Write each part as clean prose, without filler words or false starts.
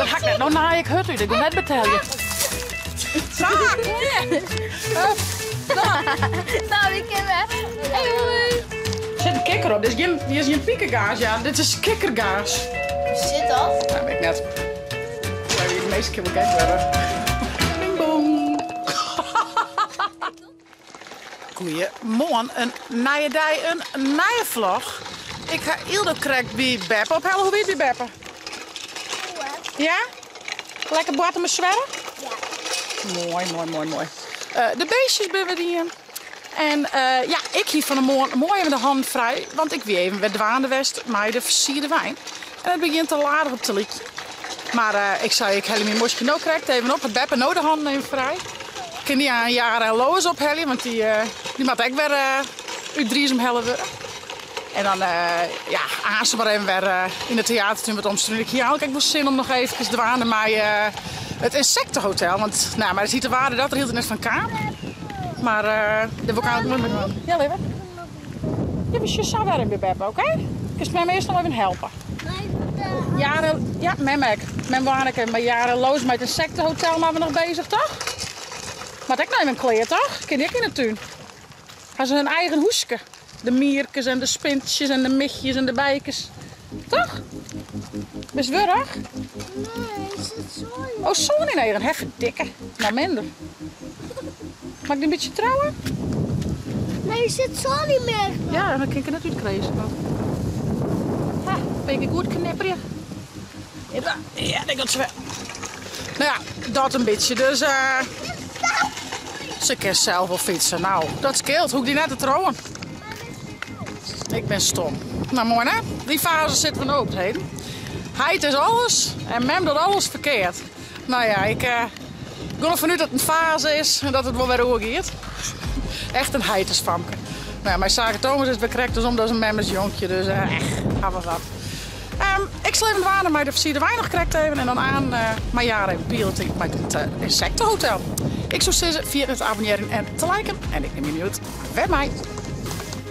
ga ik net nog naar ik hut uit. Ik wil net betalen. Zaak! Nou, ik ken weg. Hey, Er zit een kikker op. Dit is geen piekengaas, ja. Dit is kikkergaas. hoe zit dat? Dat weet ik net. Waar je de meeste keer bekend worden. Bing bong. Goedemorgen, een nieuwe dag, een nieuwe vlog. Ik ga Ildo krijgen bij Beppe ophellen. Hoe weet je Beppe? Ja? Lekker botten met zwemmen? Ja. Mooi. De beestjes ben we die. En ja, ik hier van de morgen mooi even de hand vrij. Want ik weer even met Dwaandewest, maar de versierde wijn. En het begint te laden op te liedje. Maar ik zei, ik hel mijn mosje nou krijgt even op. Het Beppe nou de handen even vrij. Ik kan die aan een jaar en Lois ophellen, want die mag ik weer uit Driesem hellen worden. En dan ja, aan ze maar even weer in het theater toen we het omstreden. Ik hier ik moest zin om nog even te dwaaien naar het insectenhotel. Want nou, maar het ziet de waarde dat er heel net van kamer. Maar de vulkaan moet met me. Ja, lieve. Je bent je zo weer in Beppe, oké? Kun je mij eerst nog even helpen? Jaren, ja, met Warneke, maar jarenloos met het insectenhotel, maar we nog bezig, toch? Maar ik neem een kleer, toch? Ken ik in de tuin. Gaan ze hun eigen hoeske. De mierkes en de spintjes en de mitjes en de bijkes. Toch? Best wurg? Nee, is het zo? Oh, zo'n in eigen. Heffen dikke. Nou, minder. Mag ik die een beetje trouwen? Nee, is het zo niet meer? Ja, dan kan ik het natuurlijk krijgen. Ha, ben ik goed knipperen? Ja, dat gaat zo wel. Nou ja, dat een beetje. Dus ze kan zelf wel fietsen. Nou, dat scheelt. Hoef ik die net te trouwen. Ik ben stom. Nou, mooi hè? Die fase zitten we nou op heden. Heid is alles en mem doet alles verkeerd. Nou ja, ik ga ervan uit dat het een fase is en dat het wel weer overgaat. Echt een heitersfamke. Nou ja, mijn zaken Thomas is bekrekt, dus omdat een mem is jonkje. Dus echt, gaan we wat. Ik zal even wachten maar de versierde wijn nog krijgt even. En dan aan mijn jaren piloting met het insectenhotel. Ik zou zeggen, via het abonneren en te liken. En ik neem je niet met mij.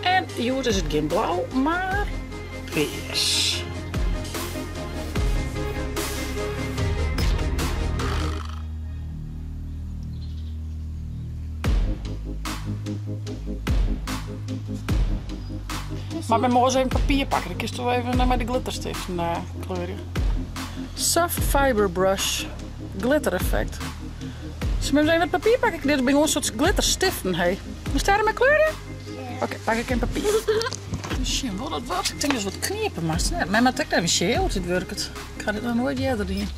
En hier is het geen blauw, maar beige. Maar ik ben morgen even papier pakken. Dan kun je toch even met de glitterstiften kleuren. Soft Fiber Brush. Glitter effect. Zullen we eens even het papier pakken? Dit ben gewoon een soort glitterstiften. Hey. Moest jij er met kleuren? Ja. Oké, pak ik een papier. Shit, wat dat wat? Ik denk dat het wat kniepen, maar net. Maar ik even shit hoe het werkt. Ik ga dit dan nooit eerder doen.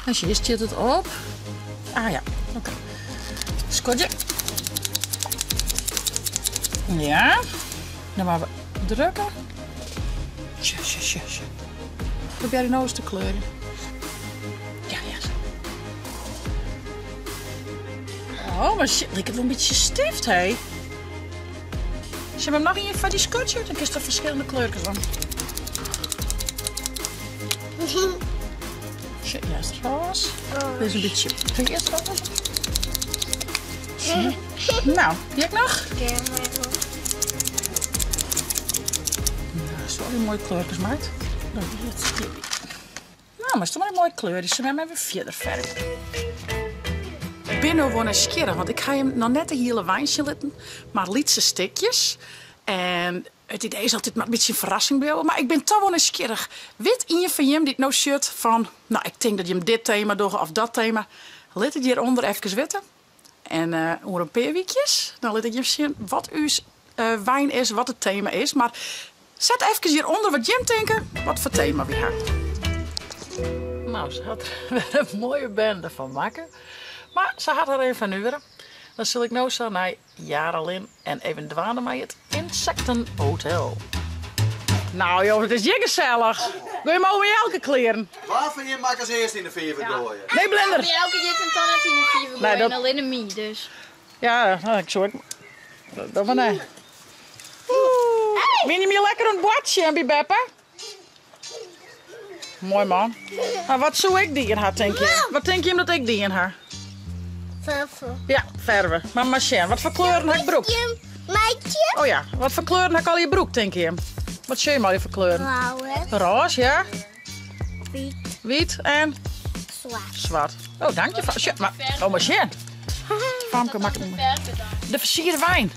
En je zit het op. Ah ja, oké. Skotje. Ja. Dan maar we drukken. Tja. Probeer je nou eens te kleuren. Ja. Oh, maar shit, lijkt het wel een beetje stift, hé. Als je hem nog in van die scotch uit, dan kun je er verschillende kleurtjes aan. Shit, ja, is het roze. Dit is een beetje pink roze. Nou, die heb ik nog? Dat is wel een mooie kleurtjes, meid. Nou, maar het is toch maar een mooie kleur. Dus ze hebben hem even verder verven. Ik ben nu gewoon nieuwsgierig, want ik ga hem nog net een hele wijntje laten, maar lietse stikjes. En het idee is altijd maar een beetje een verrassing bij jou, maar ik ben toch wel nieuwsgierig. Weet je van hem dit nou shirt van, nou ik denk dat je hem dit thema doet of dat thema. Laat het hieronder even weten. En over een paar weekjes, dan laat ik je zien wat uw wijn is, wat het thema is. Maar zet even hieronder wat Jim denken, wat voor thema we hebben. Nou, ze had er een mooie bende van maken. Maar ze had er even van uren. Dan zal ik nou zo naar Jarelin en even dwalen met het insectenhotel. Nou joh, het is je gezellig. Wil je maar over elke kleren? Waarvan je mag als eerste in de fever gooien? Nee, blender. Bij elke dit en dan net in de fever Nee, dat... en alleen een mie, dus. Ja, nou, ik zorg. Dat van nee. Wil je meer lekker een bordje, bij Beppe? Mooi man. Nou, wat zou ik die in haar, denk je? Wat denk je dat ik die in haar? Verven. Ja, verven. Maar Machine, wat voor kleuren heb ik broek? Meidje. Oh ja, wat voor kleuren heb ik al je broek, denk je? Wat zie je maar voor kleuren? Blauw, hè? Roze, ja? Wit. Wit en zwart. Zwart. Oh, dank je. Oh, maar Jen. Famke, maak het maar. De versierde wijn.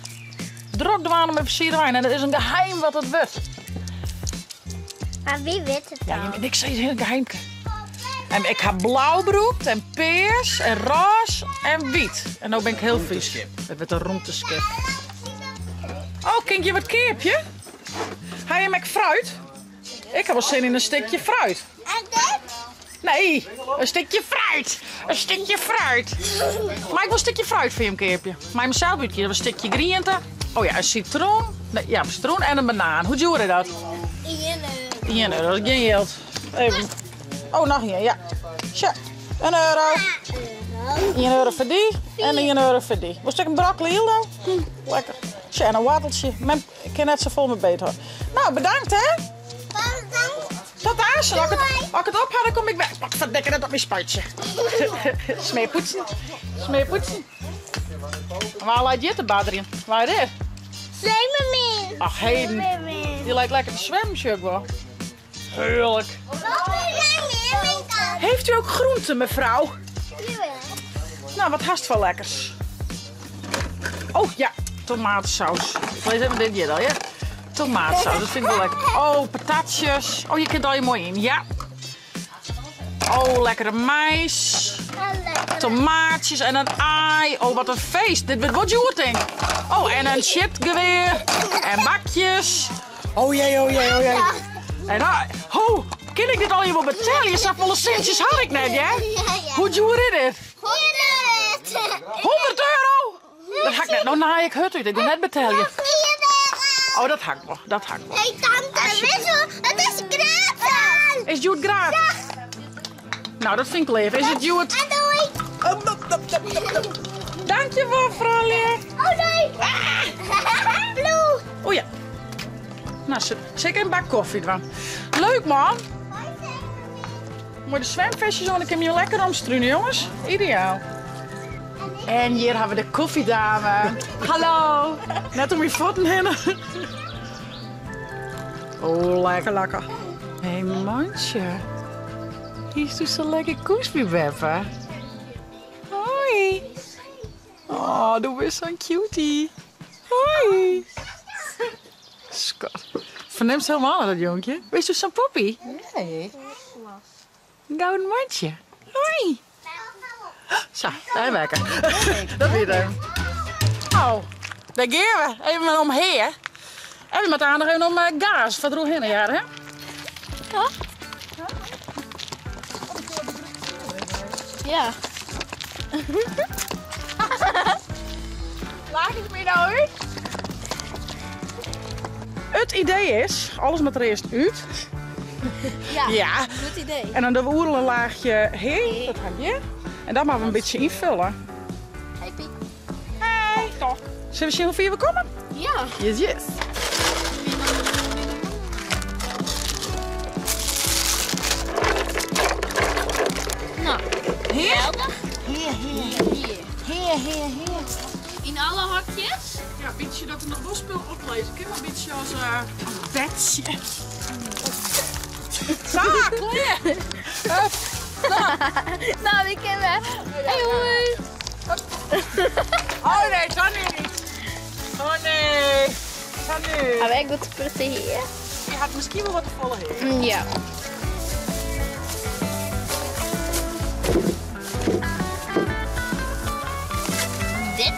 Drok de wijn met versierde wijn. En dat is een geheim wat het wordt. Maar wie weet het dan? Ja, ik zei het heel geheimke. En ik heb blauwbroek en peers en roze en wit. En nu ben ik heel vies. Het wordt een ronde skip. Oh, kijk je wat keepje? Ga je met fruit? Ik heb wel zin in een stukje fruit. En dit? Nee, een stukje fruit. Een stukje fruit. Maar ik wil een stukje fruit voor je een keertje. Maar mezelf een een stukje groente. Oh ja, een citroen. Nee, ja, een citroen en een banaan. Hoe doe je dat? 1 euro. 1 euro, dat is geen geld. Even. Oh, nog een, ja. Tja, €1. 1 euro voor die en 1 euro voor die. Wil je een broccoli Hildo? Lekker. Tja, en een watteltje. Ik ken net zo vol met beter. Nou, bedankt hè. Tot daar, als ik het op had, dan kom ik weg. Wat verdikken dat op mijn spuitje. Smeerpoetsen. Smeerpoetsen. Waar laat je de bad erin? Waar is dit? Zwemmen. Ach, heden. Die lijkt lekker te zwemmen, zeg wel. Heerlijk. Heeft u ook groenten, mevrouw? Nou, wat haast wel lekkers. Oh ja, tomatensaus. Ik lees even dit hier al, ja? Tomatensaus, dat vind ik wel lekker. Oh, patatjes. Oh, je kent al je mooi in, ja. Oh, lekkere mais. Tomaatjes en een aai. Oh, wat een feest. Dit wordt wat joerting. Oh, en een chipgeweer. En bakjes. Oh jee, oh jee, oh jee. En oh, kan ik dit al je wel betalen? Je zegt volle centjes had ik net, ja? Hoe duur is dit? 100 euro? Dat ga ik net. Nou, nee, ik hoor het. Ik doe net betalen. Oh, dat hangt wel. Dat hangt wel. Hey tante, weet je, het is gratis. Is het gratis? Nou, dat vind ik leuk. Is het Jude? En doei. Dank je wel, vrouwje. Oh nee. Blue. Oh ja. Nou, zeker een bak koffie dan. Leuk, man. Mooi de zwemvestjes, want ik heb je lekker omstruinen, jongens. Ideaal. En hier hebben we de koffiedame. Hallo. Net om je voeten heen. Oh, lekker, lekker. Hé, hey, mandje. Hier is dus zo lekker koesbiebeppen. Hoi. Oh, du bist zo'n cutie. Hoi. Schat. Verneemt ze helemaal aan dat jonkje? Wees je zo'n poppy? Nee. Een gouden mandje. Hoi. Zo, daar werken. Dat weer dan. Oh, daar gaan we. Even omheen. En we moeten aan nog even om gas. Wat droeg heen, ja, hè? Ja. Ja. Laat het me nou uit. Het idee is, alles met er eerst uit. Ja. Goed idee. En dan de oerel een laagje heen. Dat heb je. En dan maar we een beetje invullen. Hey Piek. Hey. Toch. Zullen we zien hoe ver we komen? Ja. Yes, yes. Nou, Hier. geweldig. Hier. Hier. In alle hakjes. Ja, een beetje dat ik nog wel spul oplezen. Ik heb een beetje als een bedje. Zo, klaar. Nou, ik ken we. Hey hoi. Oh nee, dat nu niet. Oh nee. Dat nu. Gaan wij goed spruiten hier? Je had misschien wel wat te volle heen. Ja. Dit?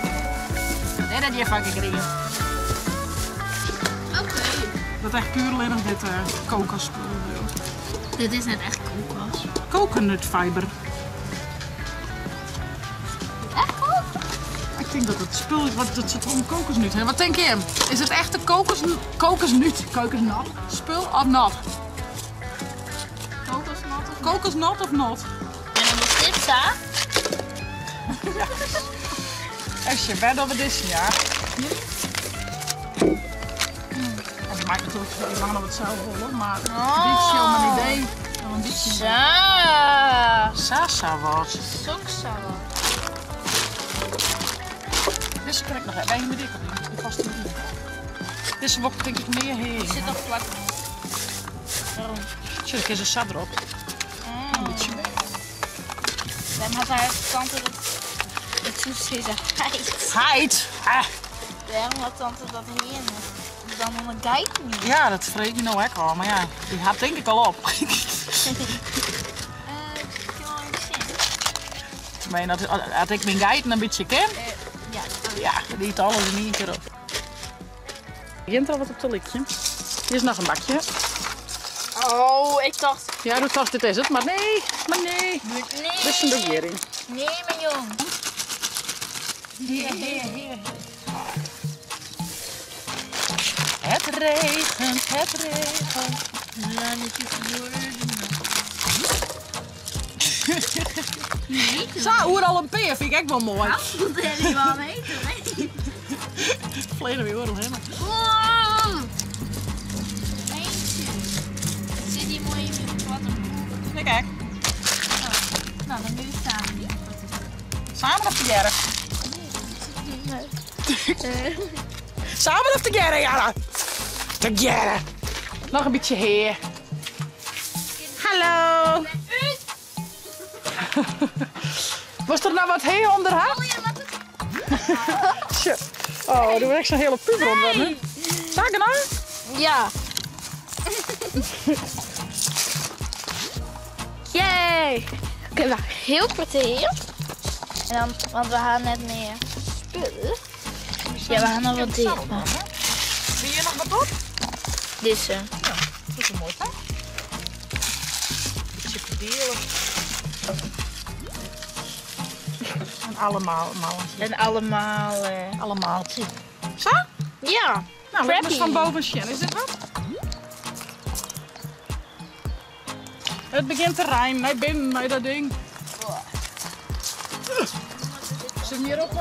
Nee, dat je van gekregen. Oké. Dat is echt puur alleen nog dit kokosspul. Dit is net echt kokos. Coconutfiber. Echt goed? Ik denk dat het spul is wat het citroen kokosnut heeft. Wat denk je? Is het echt een kokosnut spul of nat? Kokosnat of Kokosnat of nat? En dan is dit zaad. Als je bent over dit ja. Dat maakt natuurlijk veel langer op het zou rollen, maar dit is jouw mijn idee. Een beetje Sasa was. Soksa. Deze kan ik nog even. Ben je met dik op die vaste manier? Deze wordt denk ik meer heen. Zit nog vlak. Zet ik eens een zat erop. Een beetje. Dan had haar tante dat toen ze heid. Heid. Ah. Daarom had tante dat heen. Dan een guide niet. Ja, dat vreet je nou ook al. Maar ja, die had denk ik al op. Ik heb wel eens zin. Ik meen, dat had ik mijn guide een beetje ken. Ja. Ja, die eet alles in één keer op. Begint al wat op te likje. Hier is nog een bakje. Oh, ik dacht... Ja, dat dacht dit is het. Maar nee. Nee. Dit is een begering. Nee, mijn jong. Hier. Het regent, het regent. Laat het worden. Zo, hoor al een peer, vind ik echt wel mooi. Dat is helemaal eten. Vlegen weer hoor helemaal. Wow. Eentje. Zit hier mooi in het water. Kijk. Nou, dan nu staan die. Samen of together? Samen of together, Jana? Together. Nog een beetje heer. Hallo. Was er nou wat heer onderhand? Oh ja, wat het... Oh, er wordt echt zo'n hele puber onder. Nee. Zag je nou? Ja. Yay. Oké, wacht. Heel kwartier. En dan, want we gaan net meer spullen. Ja, we gaan nog wat dicht. Zie je nog wat op? Deze. Ja, dat is een mooi toch? Beetje verdelen. En allemaal. En allemaal... Allemaal. Zo? Ja. Nou, dat is van boven Sjen. Is dit wat? Het begint te rijmen. Nee, binnen met dat ding. Zit hem hierop?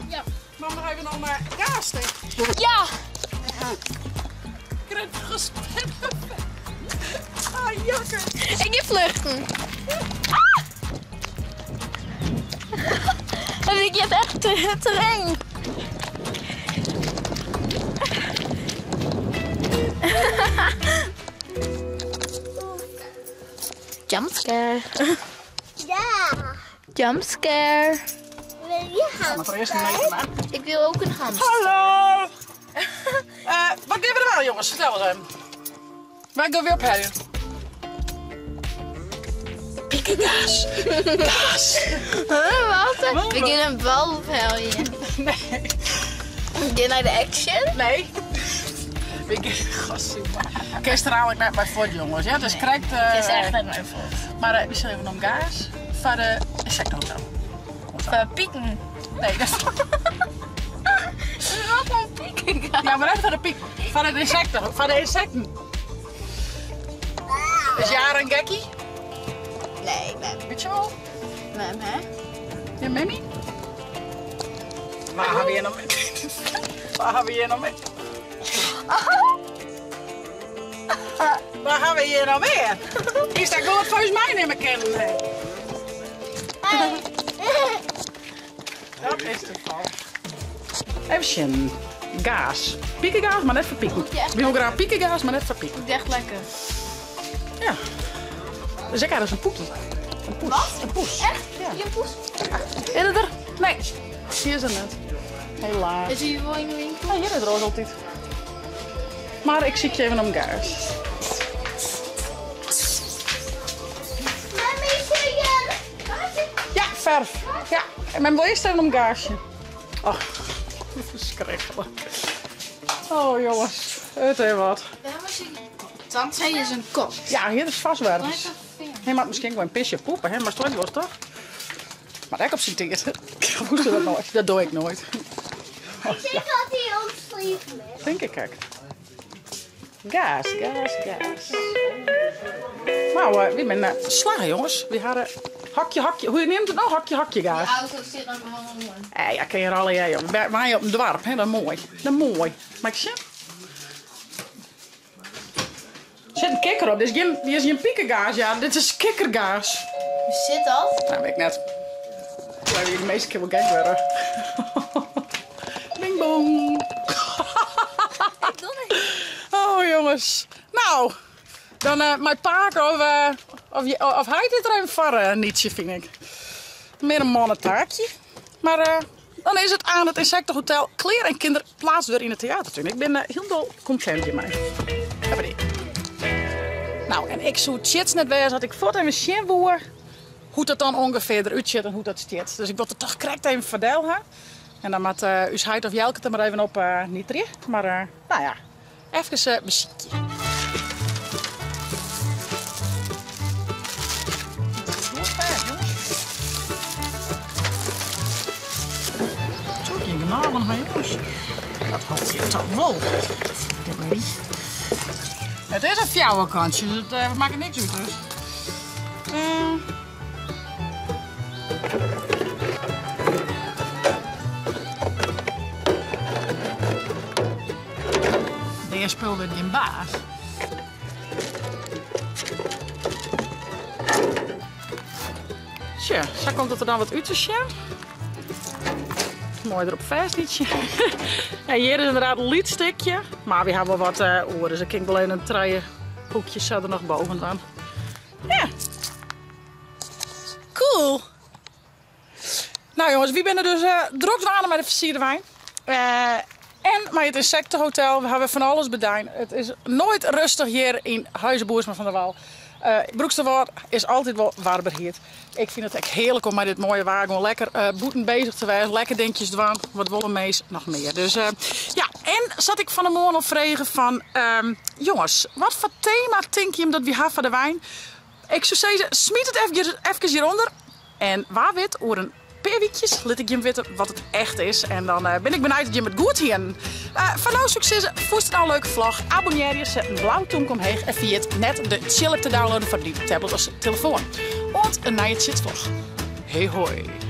Ja. Maar nog even nog maar gaas tegen. Ja. Ik heb gespeeld. Ah, jakker. Ik ga vluchten. Dat ik het echt te eng. Jumpscare. Ja. Jumpscare. Wil je gaan? Maar voor eerst een meter maar. Ik wil ook een hamster. Hallo! Wat doen we er wel, jongens? Vertel eens even. Waar gaan we op heen? Pikkengaas! Gaas! Wat? We gaan een bal opheljen. Nee. We gaan naar de action. Nee. Gisteravond net bij Ford, jongens. Ja, dus krijgt. Het is echt net mijn fout. Maar we zullen even om gaas van de insectenhotel. Pieken. Nee, dat is. Wat een pieken. Ja, maar echt van de piek. Van de insecten. Van de insecten. Is Jara een gekkie? Nee, Weet je wel? mem, hè? Ja, Memmy? Waar gaan we hier nog mee? Waar gaan we hier nog mee? Waar gaan we hier nog weer? Is dat goed volgens mij niet meer kennen? Dat is het geval. Even zien. Gaas. Piekengaas, maar net verpieken. Ja. Ik wil graag piekengaas, maar net verpieken. Het is echt lekker. Ja. Dus ik had dus een poekie. Een poes. Wat? Een poes. Echt? Ja. Je poes? Is het er? Nee. Hier is het net. Helaas. Is hij wel in de winkel? Ja, hier is roos altijd. Maar ik zie je even om gaas. Mami, zie je? Ja, verf. Ja, en mijn wil eerst even om gaasje. Ach, verschrikkelijk. Oh jongens, het is wat. Tante is een kop. Ja, hier is vastwerpers. Hij maakt misschien wel een pisje poepen, hè? Maar stond was toch? Maar ik op zijn ticket. Ik moest dat nooit. Dat doe ik nooit. Ik zie dat hij omschreven is. Denk ik, kijk. Gaas. Nou, we zijn slagen, jongens. We hadden hakje. Hoe neemt het nou? Hakje, gaas. De auto zit aan mijn handen. Ja, ken je er alle jij, jongen. Waar je op een dorp, hè? Dat is mooi. Dat is mooi. Maar ik zie. Er zit een kikker op. Dit is geen piekengaas, ja. Dit is kikkergaas. Hoe zit dat? Nou, weet ik net. Ik heb hier de meeste keer wel gek worden. Bing bong. Oh jongens. Nou, dan mijn paak Of hij dit er even voor nietje, vind ik. Meer een mannentaakje. Maar dan is het aan het Insectenhotel Kleer en Kinder plaats weer in het theater. Ik ben heel dol content in mij. Nou, en ik zou chits net wezen dat ik voort even zien woer hoe dat dan ongeveer eruit ziet en hoe dat stiert. Dus ik wil het toch correct even vertellen. En dan moet u heid of Jelke er maar even op niet terug. Maar nou ja, even muziekje. Zo, ik denk nou van jongens. Dat had je toch wel. Het is een fjouwe kantje, dus we maken niks uit dus. Deze speelde die een baas. Tja, zo komt het er dan wat uit te zien. Mooi erop vast ietsje. En hier is inderdaad een liedstukje. Maar we hebben wel wat oren, dus ik kijk alleen een treien hoekjes er nog bovenaan. Ja. Cool. Nou jongens, wie ben er dus druk met de versierde wijn. En met het Insectenhotel, we hebben van alles bedaan. Het is nooit rustig hier in Huizen Boersma van der Wal. Broeksterwaard is altijd wel warmer hier. Ik vind het echt heerlijk om met dit mooie wagen lekker boeten bezig te zijn. Lekker dingetjes doen, wat willen mees nog meer. Dus ja, en zat ik van de morgen op vregen van... jongens, wat voor thema denk je dat we hebben voor de wijn? Ik zou zeggen, smiet het even hieronder. En waar weet, over een paar weekjes laat ik je weten wat het echt is. En dan ben ik benieuwd dat je met goed hier. Van nou succes, voest het al een leuke vlog. Abonneer je, zet een blauw toenk omheen. En via het net de chiller te downloaden voor die tablet of telefoon. Want een nieuwe vlog. Hey hoi.